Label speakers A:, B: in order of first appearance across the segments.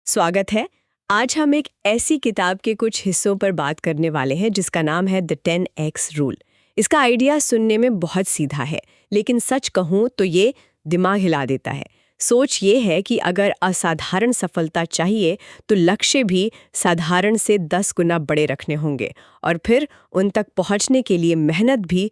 A: स्वागत है। आज हम एक ऐसी किताब के कुछ हिस्सों पर बात करने वाले हैं जिसका नाम है द 10x रूल। इसका आइडिया सुनने में बहुत सीधा है, लेकिन सच कहूँ तो ये दिमाग हिला देता है। सोच ये है कि अगर असाधारण सफलता चाहिए तो लक्ष्य भी साधारण से 10 गुना बड़े रखने होंगे और फिर उन तक पहुँचने के लिए मेहनत भी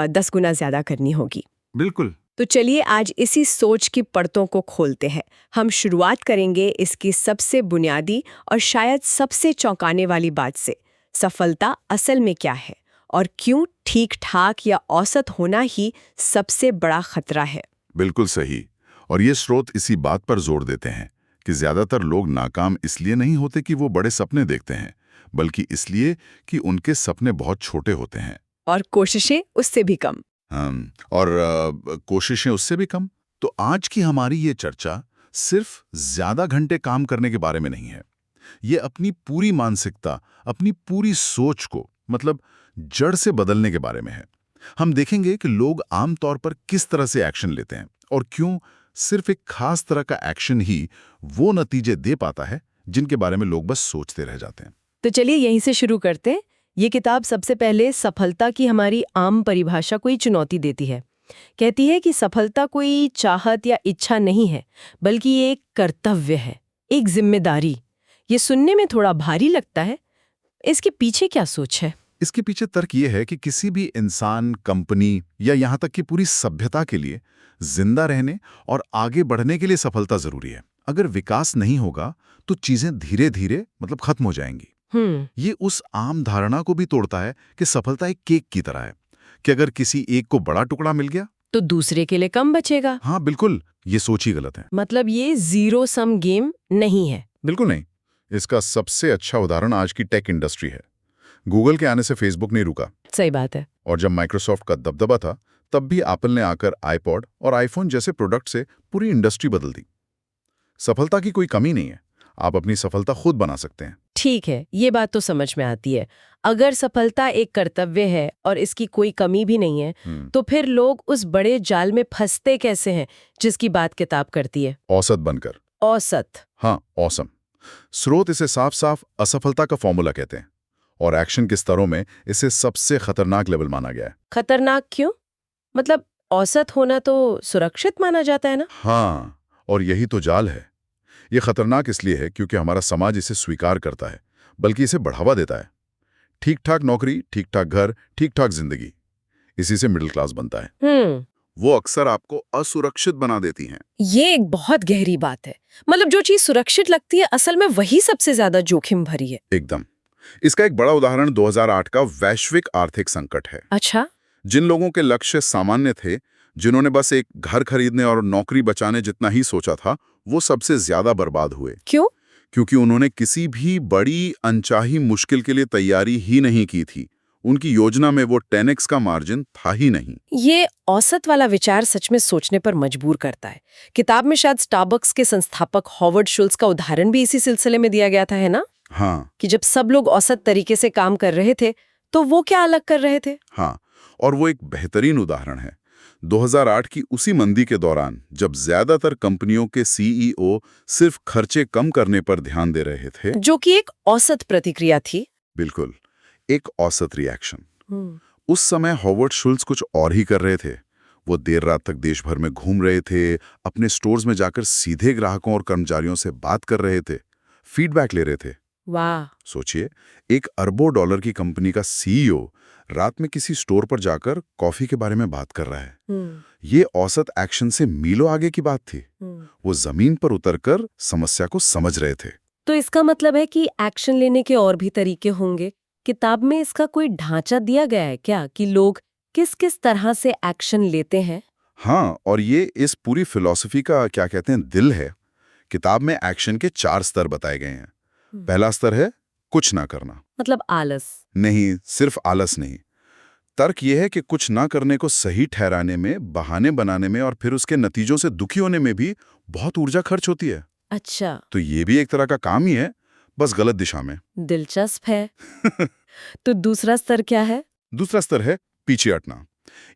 A: 10 गुना ज़्यादा करनी होगी।
B: बिल्कुल।
A: तो चलिए आज इसी सोच की परतों को खोलते हैं। हम शुरुआत करेंगे इसकी सबसे बुनियादी और शायद सबसे चौंकाने वाली बात से। सफलता असल में क्या है और क्यों ठीक ठाक या औसत होना ही सबसे बड़ा खतरा है।
B: बिल्कुल सही। और ये स्रोत इसी बात पर जोर देते हैं कि ज्यादातर लोग नाकाम इसलिए नहीं होते कि वो बड़े सपने देखते हैं, बल्कि इसलिए कि उनके सपने बहुत छोटे होते हैं
A: और कोशिशें उससे भी कम।
B: और कोशिशें उससे भी कम। तो आज की हमारी ये चर्चा सिर्फ ज्यादा घंटे काम करने के बारे में नहीं है। ये अपनी पूरी मानसिकता, अपनी पूरी सोच को मतलब जड़ से बदलने के बारे में है। हम देखेंगे कि लोग आमतौर पर किस तरह से एक्शन लेते हैं और क्यों सिर्फ एक खास तरह का एक्शन ही वो नतीजे दे पाता है जिनके बारे में लोग बस सोचते रह जाते हैं।
A: तो चलिए यहीं से शुरू करते हैं। ये किताब सबसे पहले सफलता की हमारी आम परिभाषा को ही चुनौती देती है। कहती है कि सफलता कोई चाहत या इच्छा नहीं है, बल्कि ये एक कर्तव्य है, एक जिम्मेदारी। ये सुनने में थोड़ा भारी लगता है। इसके पीछे क्या सोच है?
B: इसके पीछे तर्क ये है कि किसी भी इंसान, कंपनी या यहाँ तक कि पूरी सभ्यता के लिए जिंदा रहने और आगे बढ़ने के लिए सफलता जरूरी है। अगर विकास नहीं होगा तो चीजें धीरे धीरे मतलब खत्म हो जाएंगी। ये उस आम धारणा को भी तोड़ता है कि सफलता एक केक की तरह है कि अगर किसी एक को बड़ा टुकड़ा मिल गया
A: तो दूसरे के लिए कम बचेगा।
B: हाँ बिल्कुल, ये सोच ही गलत है।
A: मतलब ये जीरो सम गेम नहीं है।
B: बिल्कुल नहीं। इसका सबसे अच्छा उदाहरण आज की टेक इंडस्ट्री है। गूगल के आने से फेसबुक नहीं रुका।
A: सही बात है।
B: और जब माइक्रोसॉफ्ट का दबदबा था तब भी एप्पल ने आकर आईपॉड और आईफोन जैसे प्रोडक्ट से पूरी इंडस्ट्री बदल दी। सफलता की कोई कमी नहीं है, आप अपनी सफलता खुद बना सकते हैं।
A: ठीक है, ये बात तो समझ में आती है। अगर सफलता एक कर्तव्य है और इसकी कोई कमी भी नहीं है, तो फिर लोग उस बड़े जाल में फंसते कैसे हैं जिसकी बात किताब करती है?
B: औसत बनकर।
A: औसत।
B: हाँ, औसम। स्रोत इसे साफ साफ असफलता का फॉर्मूला कहते हैं और एक्शन के स्तरों में इसे सबसे खतरनाक लेवल माना गया है।
A: खतरनाक क्यों? मतलब औसत होना तो सुरक्षित माना जाता है ना?
B: हाँ, और यही तो जाल है। ये खतरनाक इसलिए है क्योंकि हमारा समाज इसे स्वीकार करता है, बल्कि इसे बढ़ावा देता है। ठीक ठाक नौकरी, ठीक ठाक घर, ठीक ठाक जिंदगी, इसी से मिडिल क्लास बनता है। वो अक्सर आपको असुरक्षित बना देती हैं।
A: ये एक बहुत गहरी बात है। मतलब जो चीज सुरक्षित लगती है असल में वही सबसे ज्यादा जोखिम भरी है।
B: एकदम। इसका एक बड़ा उदाहरण 2008 का वैश्विक आर्थिक संकट है।
A: अच्छा।
B: जिन लोगों के लक्ष्य सामान्य थे, जिन्होंने बस एक घर खरीदने और नौकरी बचाने जितना ही सोचा था, वो सबसे ज्यादा बर्बाद हुए।
A: क्यों?
B: क्योंकि उन्होंने किसी भी बड़ी अनचाही मुश्किल के लिए तैयारी ही नहीं की थी। उनकी योजना में वो 10x का मार्जिन था ही नहीं।
A: ये औसत वाला विचार सच में सोचने पर मजबूर करता है। किताब में शायद स्टारबक्स के संस्थापक हॉवर्ड शुल्स का उदाहरण भी इसी सिलसिले में दिया गया था, है ना?
B: हाँ।
A: कि जब सब लोग औसत तरीके से काम कर रहे थे तो वो क्या अलग कर रहे थे?
B: हाँ, और वो एक बेहतरीन उदाहरण है। 2008 की उसी मंदी के दौरान जब ज्यादातर कंपनियों के सीईओ सिर्फ खर्चे कम करने पर ध्यान दे रहे थे,
A: जो कि एक औसत प्रतिक्रिया थी।
B: बिल्कुल, एक औसत रिएक्शन। उस समय हॉवर्ड शुल्स कुछ और ही कर रहे थे। वो देर रात तक देश भर में घूम रहे थे, अपने स्टोर्स में जाकर सीधे ग्राहकों और कर्मचारियों से बात कर रहे थे, फीडबैक ले रहे थे।
A: वाह।
B: सोचिए, एक अरबों डॉलर की कंपनी का सीईओ रात में किसी स्टोर पर जाकर कॉफी के बारे में बात कर रहा है। ये औसत एक्शन से मीलों आगे की बात थी। वो जमीन पर उतरकर समस्या को समझ रहे थे।
A: तो इसका मतलब है कि एक्शन लेने के और भी तरीके होंगे। किताब में इसका कोई ढांचा दिया गया है क्या कि लोग किस किस तरह से एक्शन लेते हैं?
B: हाँ, और ये इस पूरी फिलॉसफी का क्या कहते हैं दिल है। किताब में एक्शन के 4 स्तर बताए गए हैं। पहला स्तर है कुछ ना करना।
A: मतलब आलस?
B: नहीं, सिर्फ आलस नहीं। तर्क यह है कि कुछ ना करने को सही ठहराने में, बहाने बनाने में और फिर उसके नतीजों से दुखी होने में भी बहुत ऊर्जा खर्च होती है।
A: अच्छा।
B: तो ये भी एक तरह का काम ही है, बस गलत दिशा में।
A: दिलचस्प है। तो दूसरा स्तर क्या है?
B: दूसरा स्तर है पीछे हटना।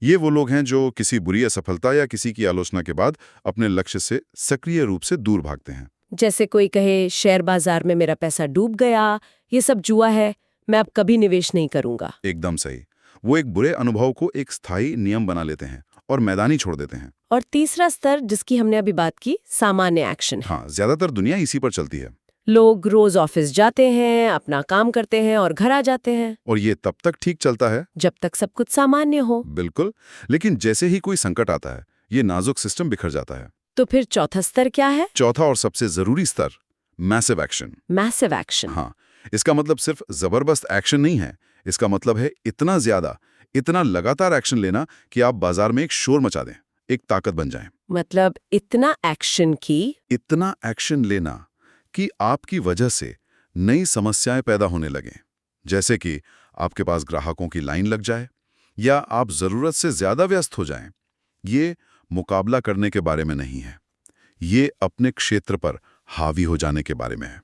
B: ये वो लोग हैं जो किसी बुरी असफलता या किसी की आलोचना के बाद अपने लक्ष्य से सक्रिय रूप से दूर भागते हैं।
A: जैसे कोई कहे शेयर बाजार में मेरा पैसा डूब गया, ये सब जुआ है, मैं अब कभी निवेश नहीं करूंगा।
B: एकदम सही। वो एक बुरे अनुभव को एक स्थायी नियम बना लेते हैं और मैदानी छोड़ देते हैं।
A: और तीसरा स्तर जिसकी हमने अभी बात की, सामान्य एक्शन है।
B: हाँ, ज्यादातर दुनिया इसी पर चलती है।
A: लोग रोज ऑफिस जाते हैं, अपना काम करते हैं और घर आ जाते हैं,
B: और ये तब तक ठीक चलता है
A: जब तक सब कुछ सामान्य हो।
B: बिल्कुल, लेकिन जैसे ही कोई संकट आता है, ये नाजुक सिस्टम बिखर जाता है।
A: तो फिर चौथा स्तर क्या है?
B: चौथा और सबसे जरूरी स्तर, मैसिव एक्शन।
A: Massive action.
B: हाँ, इसका मतलब सिर्फ जबरदस्त एक्शन नहीं है। इसका मतलब है इतना ज्यादा, इतना लगातार एक्शन लेना कि आप बाजार में एक शोर मचा दें, एक ताकत बन जाएं।
A: मतलब इतना एक्शन की
B: इतना एक्शन लेना कि आपकी वजह से नई समस्याएं पैदा होने लगें, जैसे कि आपके पास ग्राहकों की लाइन लग जाए या आप जरूरत से ज्यादा व्यस्त हो जाएं। ये मुकाबला करने के बारे में नहीं है, ये अपने क्षेत्र पर हावी हो जाने के बारे में है।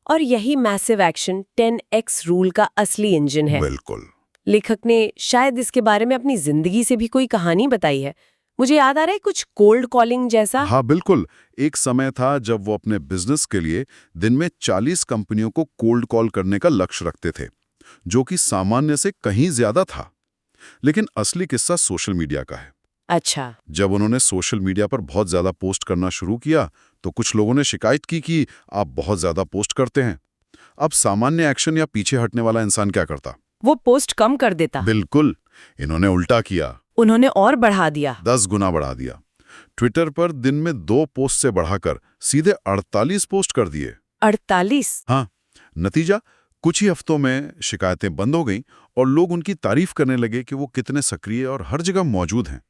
A: और यही मैसिव एक्शन 10x रूल का असली इंजन है।
B: बिल्कुल।
A: लेखक ने शायद इसके बारे में अपनी जिंदगी से भी कोई कहानी बताई है। मुझे याद आ रहा है कुछ कोल्ड कॉलिंग जैसा।
B: हाँ बिल्कुल, एक समय था जब वो अपने बिजनेस के लिए दिन में 40 कंपनियों को कोल्ड कॉल करने का लक्ष्य रखते थे, जो कि सामान्य से कहीं ज्यादा था। लेकिन असली किस्सा सोशल मीडिया का है।
A: अच्छा।
B: जब उन्होंने सोशल मीडिया पर बहुत ज्यादा पोस्ट करना शुरू किया तो कुछ लोगों ने शिकायत की कि आप बहुत ज्यादा पोस्ट करते हैं। अब सामान्य एक्शन या पीछे हटने वाला इंसान क्या करता?
A: वो पोस्ट कम कर देता।
B: बिल्कुल, इन्होंने उल्टा किया।
A: उन्होंने और बढ़ा दिया।
B: 10 गुना बढ़ा दिया। ट्विटर पर दिन में 2 पोस्ट से बढ़ाकर सीधे 48 पोस्ट कर दिए।
A: 48?
B: हाँ, नतीजा कुछ ही हफ्तों में शिकायतें बंद हो गईं और लोग उनकी तारीफ करने लगे कि वो कितने सक्रिय और हर जगह मौजूद हैं।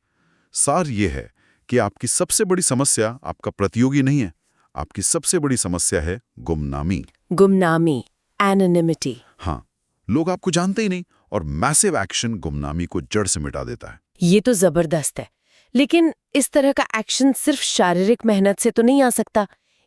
B: सार ये है कि आपकी सबसे बड़ी समस्या आपका प्रतियोगी नहीं है, आपकी सबसे बड़ी समस्या है गुमनामी।
A: गुमनामी, एनोनिमिटी।
B: हाँ, लोग आपको जानते ही नहीं और मैसिव एक्शन गुमनामी को जड़ से मिटा देता है।
A: ये तो जबरदस्त है। लेकिन इस तरह का एक्शन सिर्फ शारीरिक मेहनत से तो नहीं आ सकता।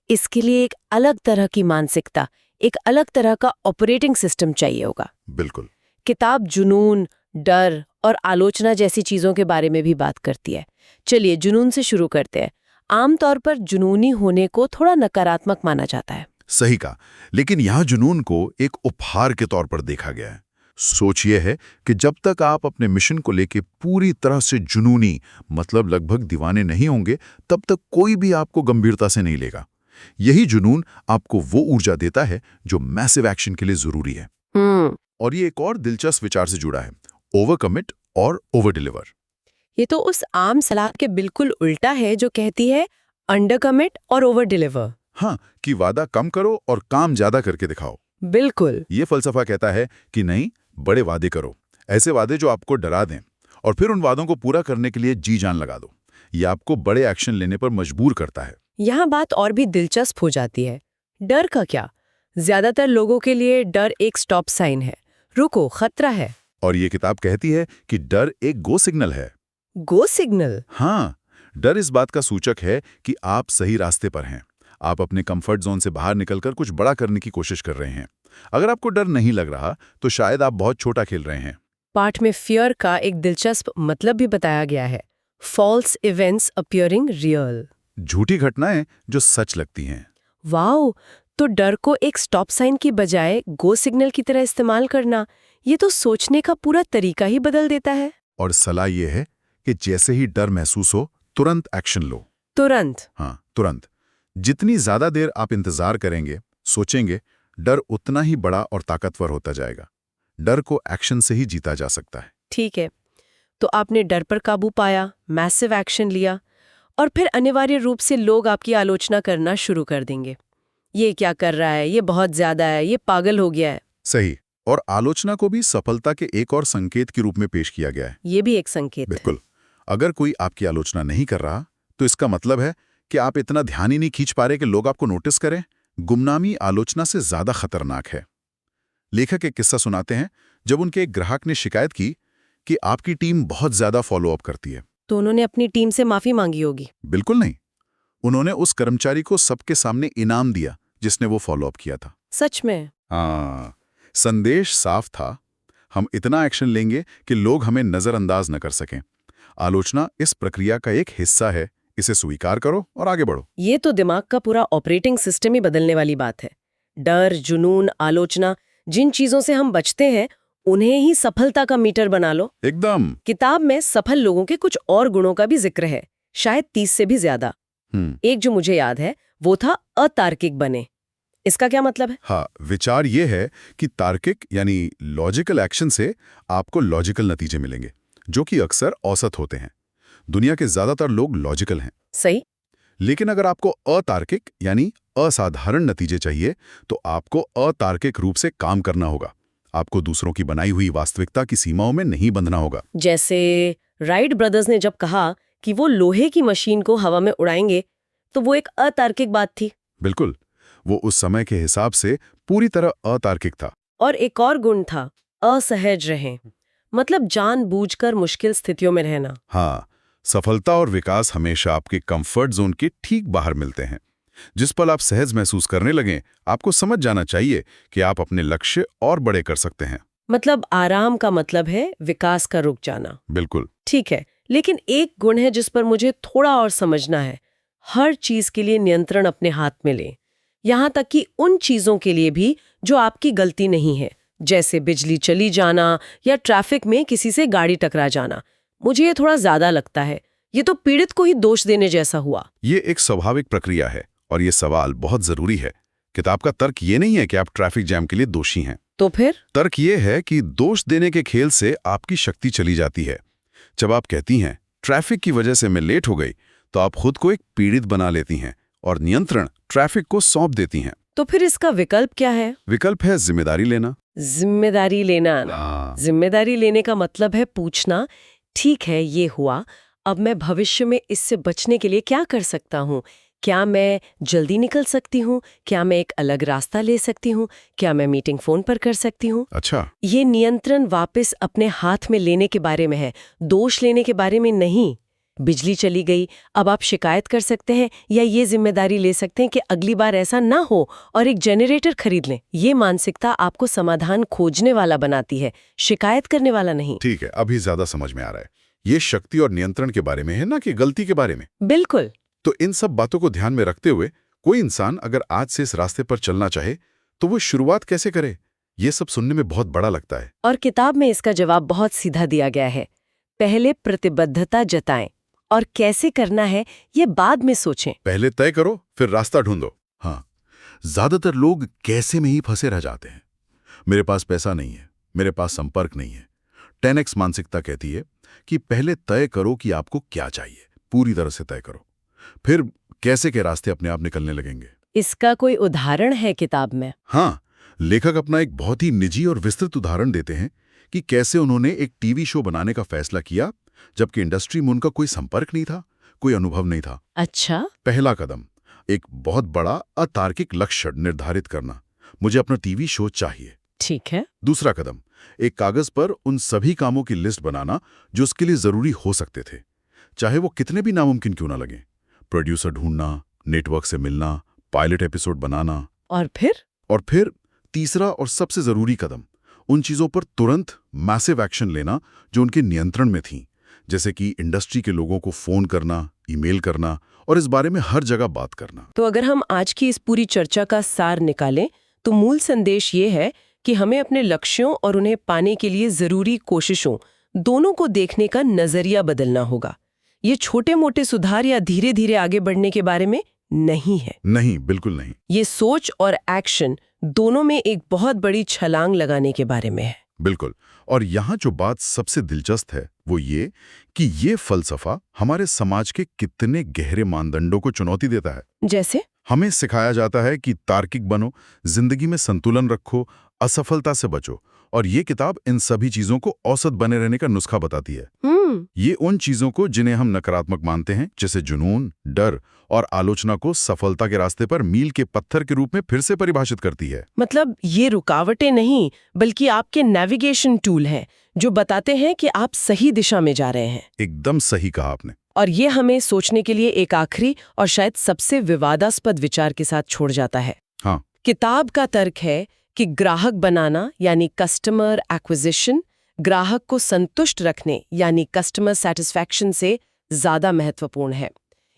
A: इसके लिए एक अलग तरह की मानसिकता, एक अलग तरह का ऑपरेटिंग सिस्टम चाहिए होगा।
B: बिल्कुल।
A: किताब जुनून, डर और आलोचना जैसी चीजों के बारे में भी बात करती है। चलिए जुनून से शुरू करते हैं। आमतौर पर जुनूनी होने को थोड़ा नकारात्मक माना जाता है।
B: सही कहा, लेकिन यहाँ जुनून को एक उपहार के तौर पर देखा गया है। सोच ये है कि जब तक आप अपने मिशन को लेके पूरी तरह से जुनूनी, मतलब लगभग दीवाने नहीं होंगे, तब तक कोई भी आपको गंभीरता से नहीं लेगा। यही जुनून आपको वो ऊर्जा देता है जो मैसिव एक्शन के लिए जरूरी है। और ये एक और दिलचस्प विचार से जुड़ा है, ओवर कमिट और ओवर डिलीवर।
A: ये तो उस आम सलाह के बिल्कुल उल्टा है जो कहती है अंडर कमिट और ओवर डिलीवर।
B: हाँ, कि वादा कम करो और काम ज्यादा करके दिखाओ।
A: बिल्कुल।
B: ये फलसफा कहता है कि नहीं, बड़े वादे करो, ऐसे वादे जो आपको डरा दें, और फिर उन वादों को पूरा करने के लिए जी जान लगा दो। ये आपको बड़े एक्शन लेने पर मजबूर करता है।
A: यहाँ बात और भी दिलचस्प हो जाती है। डर का क्या? ज्यादातर लोगों के लिए डर एक स्टॉप साइन है, रुको खतरा है।
B: और ये किताब कहती है कि डर एक गो सिग्नल है।
A: गो सिग्नल?
B: हाँ, डर इस बात का सूचक है कि आप सही रास्ते पर हैं। आप अपने कंफर्ट जोन से बाहर निकलकर कुछ बड़ा करने की कोशिश कर रहे हैं। अगर आपको डर नहीं लग रहा तो शायद आप बहुत छोटा खेल रहे हैं।
A: पाठ में फियर का एक दिलचस्प मतलब भी बताया गया है, फॉल्स इवेंट्स अपीयरिंग रियल।
B: झूठी घटनाएं जो सच लगती हैं।
A: वाओ, तो डर को एक स्टॉप साइन की बजाय गो सिग्नल की तरह इस्तेमाल करना, ये तो सोचने का पूरा तरीका ही बदल देता है।
B: और सलाह ये है कि जैसे ही डर महसूस हो, तुरंत एक्शन लो।
A: तुरंत?
B: हाँ, तुरंत। जितनी ज्यादा देर आप इंतजार करेंगे, सोचेंगे, डर उतना ही बड़ा और ताकतवर होता जाएगा। डर को एक्शन से ही जीता जा सकता है।
A: ठीक है, तो आपने डर पर काबू पाया, मैसिव एक्शन लिया, और फिर अनिवार्य रूप से लोग आपकी आलोचना करना शुरू कर देंगे। ये क्या कर रहा है, ये बहुत ज्यादा है, ये पागल हो गया है।
B: सही। और आलोचना को भी सफलता के एक और संकेत के रूप में पेश किया गया है।
A: ये भी एक संकेत है।
B: बिल्कुल। अगर कोई आपकी आलोचना नहीं कर रहा तो इसका मतलब है कि आप इतना ध्यान ही नहीं खींच पा रहे कि लोग आपको नोटिस करें। गुमनामी आलोचना से ज्यादा खतरनाक है। लेखक एक किस्सा सुनाते हैं जब उनके एक ग्राहक ने शिकायत की कि आपकी टीम बहुत ज्यादा फॉलोअप करती है।
A: तो उन्होंने अपनी टीम से माफी मांगी होगी?
B: बिल्कुल नहीं। उन्होंने उस कर्मचारी को सबके सामने इनाम दिया जिसने वो फॉलोअप किया था।
A: सच में?
B: हाँ, संदेश साफ था, हम इतना एक्शन लेंगे कि लोग हमें नजरअंदाज न कर सकें। आलोचना इस प्रक्रिया का एक हिस्सा है, इसे स्वीकार करो और आगे बढ़ो।
C: ये तो दिमाग का पूरा ऑपरेटिंग सिस्टम ही बदलने वाली बात है। डर, जुनून, आलोचना, जिन चीजों से हम बचते हैं उन्हें ही सफलता का मीटर बना लो।
B: एकदम।
C: किताब में सफल लोगों के कुछ और गुणों का भी जिक्र है, शायद 30 से भी ज्यादा। एक जो मुझे याद है वो था अतार्किक बने। इसका क्या मतलब है?
B: हाँ, विचार ये है कि तार्किक यानी लॉजिकल एक्शन से आपको लॉजिकल नतीजे मिलेंगे, जो कि अक्सर औसत होते हैं। दुनिया के ज्यादातर लोग लॉजिकल हैं।
C: सही।
B: लेकिन अगर आपको अतार्किक यानी असाधारण नतीजे चाहिए तो आपको अतार्किक रूप से काम करना होगा। आपको दूसरों की बनाई हुई वास्तविकता की सीमाओं में नहीं बंधना होगा।
C: जैसे राइट ब्रदर्स ने जब कहा कि वो लोहे की मशीन को हवा में उड़ाएंगे, तो वो एक अतार्किक बात थी।
B: बिल्कुल, वो उस समय के हिसाब से पूरी तरह अतार्किक था।
C: और एक और गुण था, असहज रहें, मतलब जानबूझकर मुश्किल स्थितियों में रहना।
B: हाँ, सफलता और विकास हमेशा आपके कंफर्ट जोन के ठीक बाहर मिलते हैं। जिस पल आप सहज महसूस करने लगें, आपको समझ जाना चाहिए कि आप अपने लक्ष्य और बड़े कर सकते हैं।
C: मतलब आराम का मतलब है विकास का रुक जाना।
B: बिल्कुल।
C: ठीक है, लेकिन एक गुण है जिस पर मुझे थोड़ा और समझना है। हर चीज के लिए नियंत्रण अपने हाथ में लें, यहां तक कि उन चीजों के लिए भी जो आपकी गलती नहीं है, जैसे बिजली चली जाना या ट्रैफिक में किसी से गाड़ी टकरा जाना। मुझे ये थोड़ा ज्यादा लगता है। ये तो पीड़ित को ही दोष देने जैसा हुआ।
B: ये एक स्वाभाविक प्रक्रिया है और ये सवाल बहुत जरूरी है। किताब का तर्क ये नहीं है कि आप ट्रैफिक जैम के लिए दोषी हैं।
C: तो फिर
B: तर्क ये है कि दोष देने के खेल से आपकी शक्ति चली जाती है। जब आप कहती हैं ट्रैफिक की वजह से मैं लेट हो गई, तो आप खुद को एक पीड़ित बना लेती हैं और नियंत्रण ट्रैफिक को सौंप देती हैं।
C: तो फिर इसका विकल्प क्या है?
B: विकल्प है जिम्मेदारी लेना।
C: जिम्मेदारी लेना। जिम्मेदारी लेने का मतलब है पूछना, ठीक है ये हुआ, अब मैं भविष्य में इससे बचने के लिए क्या कर सकता हूँ? क्या मैं जल्दी निकल सकती हूँ? क्या मैं एक अलग रास्ता ले सकती हूँ? क्या मैं मीटिंग फोन पर कर सकती हूँ?
B: अच्छा,
C: ये नियंत्रण वापस अपने हाथ में लेने के बारे में है, दोष लेने के बारे में नहीं। बिजली चली गई, अब आप शिकायत कर सकते हैं या ये जिम्मेदारी ले सकते हैं कि अगली बार ऐसा ना हो और एक जनरेटर खरीद लें। ये मानसिकता आपको समाधान खोजने वाला बनाती है, शिकायत करने वाला नहीं।
B: ठीक है, अभी ज्यादा समझ में आ रहा है। ये शक्ति और नियंत्रण के बारे में है, ना कि गलती के बारे में।
C: बिल्कुल।
B: तो इन सब बातों को ध्यान में रखते हुए कोई इंसान अगर आज से इस रास्ते पर चलना चाहे तो वो शुरुआत कैसे करे? ये सब सुनने में बहुत बड़ा लगता है।
C: और किताब में इसका जवाब बहुत सीधा दिया गया है। पहले प्रतिबद्धता जताएं और कैसे करना है ये बाद में सोचें।
B: पहले तय करो, फिर रास्ता ढूंढो। हाँ, ज्यादातर लोग कैसे में ही फंसे रह जाते हैं। मेरे पास पैसा नहीं है, मेरे पास संपर्क नहीं है। 10x मानसिकता कहती है कि पहले तय करो कि आपको क्या चाहिए, पूरी तरह से तय करो, फिर कैसे के रास्ते अपने आप निकलने लगेंगे।
C: इसका कोई उदाहरण है किताब में?
B: हाँ, लेखक अपना एक बहुत ही निजी और विस्तृत उदाहरण देते हैं कि कैसे उन्होंने एक टीवी शो बनाने का फैसला किया जबकि इंडस्ट्री में उनका कोई संपर्क नहीं था, कोई अनुभव नहीं था।
C: अच्छा।
B: पहला कदम, एक बहुत बड़ा अतार्किक लक्ष्य निर्धारित करना, मुझे अपना टीवी शो चाहिए।
C: ठीक है।
B: दूसरा कदम, एक कागज पर उन सभी कामों की लिस्ट बनाना जो उसके लिए जरूरी हो सकते थे, चाहे वो कितने भी नामुमकिन क्यों ना लगे। प्रोड्यूसर ढूंढना, नेटवर्क से मिलना, पायलट एपिसोड बनाना।
C: और फिर
B: तीसरा और सबसे जरूरी कदम, उन चीजों पर तुरंत मैसिव एक्शन लेना जो उनके नियंत्रण में थी, जैसे कि इंडस्ट्री के लोगों को फोन करना, ईमेल करना और इस बारे में हर जगह बात करना।
C: तो अगर हम आज की इस पूरी चर्चा का सार निकालें तो मूल संदेश ये है कि हमें अपने लक्ष्यों और उन्हें पाने के लिए जरूरी कोशिशों दोनों को देखने का नजरिया बदलना होगा। ये छोटे मोटे सुधार या धीरे धीरे आगे बढ़ने के बारे में नहीं है।
B: नहीं, बिल्कुल नहीं।
C: ये सोच और एक्शन दोनों में एक बहुत बड़ी छलांग लगाने के बारे में है।
B: बिल्कुल। और यहाँ जो बात सबसे दिलचस्प है वो ये कि ये फलसफा हमारे समाज के कितने गहरे मानदंडों को चुनौती देता है।
C: जैसे
B: हमें सिखाया जाता है कि तार्किक बनो, जिंदगी में संतुलन रखो, असफलता से बचो, और ये किताब इन सभी चीजों को औसत बने रहने का नुस्खा बताती है। ये उन चीजों को जिन्हें हम नकारात्मक मानते हैं, जैसे जुनून, डर और आलोचना, को सफलता के रास्ते पर मील के पत्थर के रूप में फिर से परिभाषित करती है।
C: मतलब ये रुकावटें नहीं बल्कि आपके नेविगेशन टूल हैं जो बताते हैं कि आप सही दिशा में जा रहे हैं।
B: एकदम सही कहा आपने।
C: और ये हमें सोचने के लिए एक आखिरी और शायद सबसे विवादास्पद विचार के साथ छोड़ जाता है।
B: हाँ।
C: किताब का तर्क है कि ग्राहक बनाना यानी कस्टमर एक्विजिशन ग्राहक को संतुष्ट रखने यानी कस्टमर सेटिस्फैक्शन से ज्यादा महत्वपूर्ण है।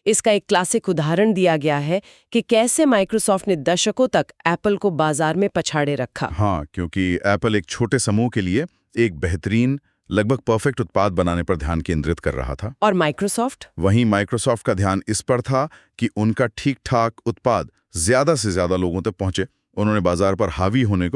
C: इसका एक क्लासिक उदाहरण दिया गया है कि कैसे माइक्रोसॉफ्ट ने दशकों तक एप्पल को बाजार में पछाड़े रखा।
B: हाँ, क्योंकि एप्पल एक छोटे समूह के लिए एक बेहतरीन, लगभग परफेक्ट उत्पाद बनाने पर ध्यान केंद्रित कर रहा था।
C: और माइक्रोसॉफ्ट?
B: वहीं माइक्रोसॉफ्ट का ध्यान इस पर था कि उनका ठीक-ठाक उत्पाद ज्यादा से ज्यादा लोगों तक पहुंचे। उन्होंने बाजार पर हावी होने को